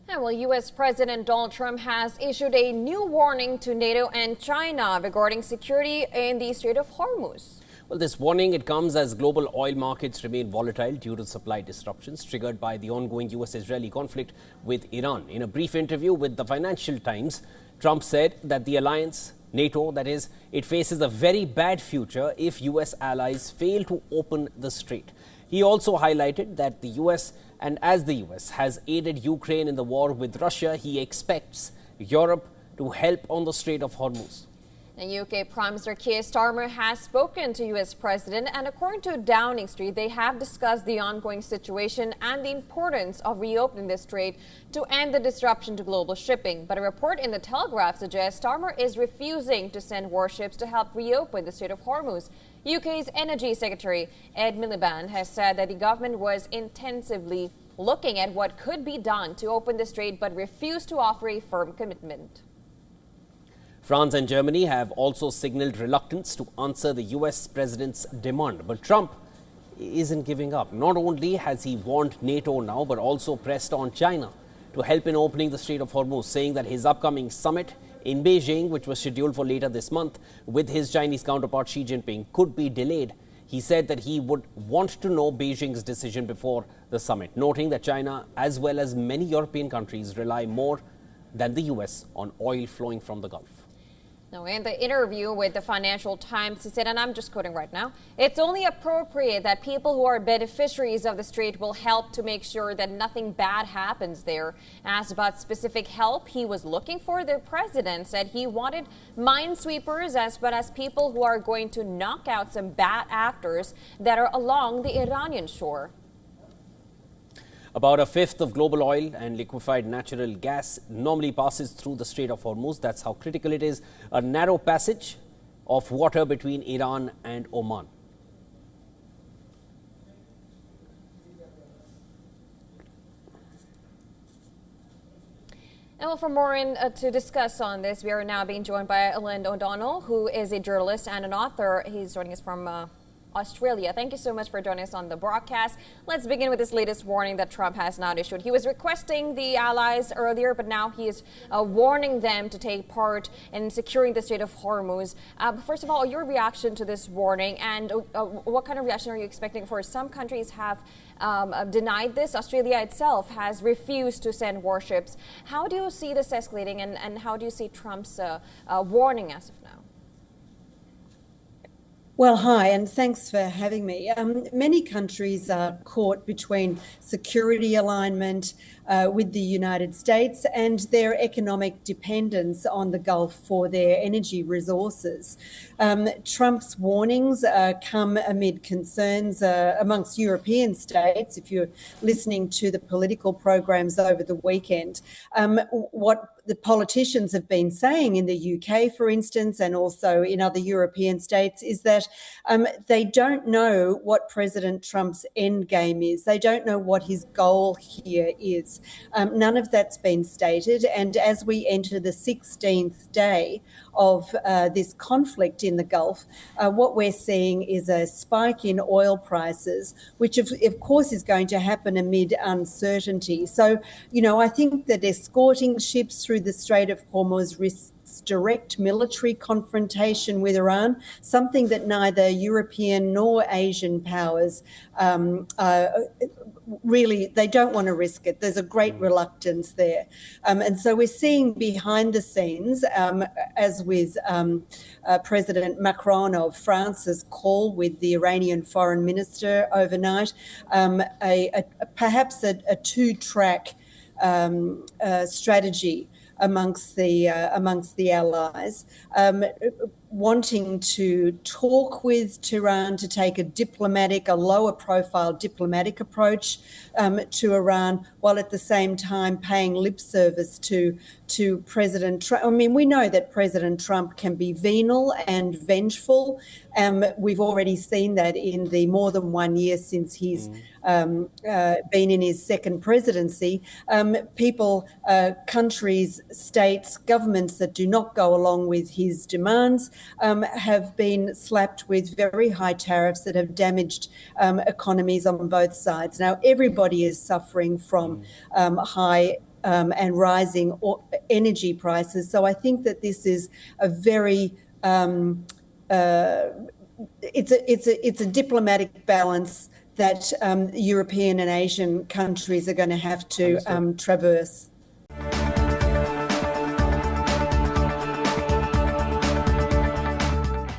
Yeah, well, U.S. President Donald Trump has issued a new warning to NATO and China regarding security in the Strait of Hormuz. Well, this warning, it comes as global oil markets remain volatile due to supply disruptions triggered by the ongoing U.S.-Israeli conflict with Iran. In a brief interview with the Financial Times, Trump said that the alliance, NATO, that is, it faces a very bad future if U.S. allies fail to open the strait. He also highlighted that the U.S. and as the U.S. has aided Ukraine in the war with Russia, he expects Europe to help on the Strait of Hormuz. The UK Prime Minister Keir Starmer has spoken to U.S. President, and according to Downing Street, they have discussed the ongoing situation and the importance of reopening the strait to end the disruption to global shipping. But a report in The Telegraph suggests Starmer is refusing to send warships to help reopen the Strait of Hormuz. UK's Energy Secretary Ed Miliband has said that the government was intensively looking at what could be done to open the strait, but refused to offer a firm commitment. France and Germany have also signaled reluctance to answer the U.S. president's demand. But Trump isn't giving up. Not only has he warned NATO now, but also pressed on China to help in opening the Strait of Hormuz, saying that his upcoming summit in Beijing, which was scheduled for later this month, with his Chinese counterpart Xi Jinping, could be delayed. He said that he would want to know Beijing's decision before the summit, noting that China, as well as many European countries, rely more than the U.S. on oil flowing from the Gulf. Now, in the interview with the Financial Times, he said, and I'm just quoting right now, "It's only appropriate that people who are beneficiaries of the strait will help to make sure that nothing bad happens there." Asked about specific help he was looking for, the president said he wanted minesweepers as well as people who are going to knock out some bad actors that are along the Iranian shore. About a fifth of global oil and liquefied natural gas normally passes through the Strait of Hormuz. That's how critical it is. A narrow passage of water between Iran and Oman. And well, for more to discuss on this, we are now being joined by Ellen O'Donnell, who is a journalist and an author. He's joining us from Australia. Thank you so much for joining us on the broadcast. Let's begin with this latest warning that Trump has now issued. He was requesting the allies earlier, but now he is warning them to take part in securing the Strait of Hormuz. First of all, your reaction to this warning, and what kind of reaction are you expecting? For some countries have denied this. Australia itself has refused to send warships. How do you see this escalating, and how do you see Trump's warning as of now? Well, hi, and thanks for having me. Many countries are caught between security alignment with the United States and their economic dependence on the Gulf for their energy resources. Trump's warnings come amid concerns amongst European states. If you're listening to the political programs over the weekend, what the politicians have been saying in the UK, for instance, and also in other European states, is that they don't know what President Trump's end game is. They don't know what his goal here is. None of that's been stated. And as we enter the 16th day of this conflict in the Gulf, what we're seeing is a spike in oil prices, which of course is going to happen amid uncertainty. So, I think that escorting ships through the Strait of Hormuz risks direct military confrontation with Iran, something that neither European nor Asian powers really, they don't want to risk it. There's a great reluctance there. And so we're seeing behind the scenes, as with President Macron of France's call with the Iranian foreign minister overnight, perhaps a two-track strategy amongst the allies, wanting to talk with Tehran to take a lower profile diplomatic approach to Iran, while at the same time paying lip service to President Trump. I mean, we know that President Trump can be venal and vengeful. We've already seen that in the more than 1 year since he's been in his second presidency. People, countries, states, governments that do not go along with his demands have been slapped with very high tariffs that have damaged economies on both sides. Now, everybody is suffering from high and rising energy prices. So I think that this is a very it's a diplomatic balance that European and Asian countries are going to have to traverse.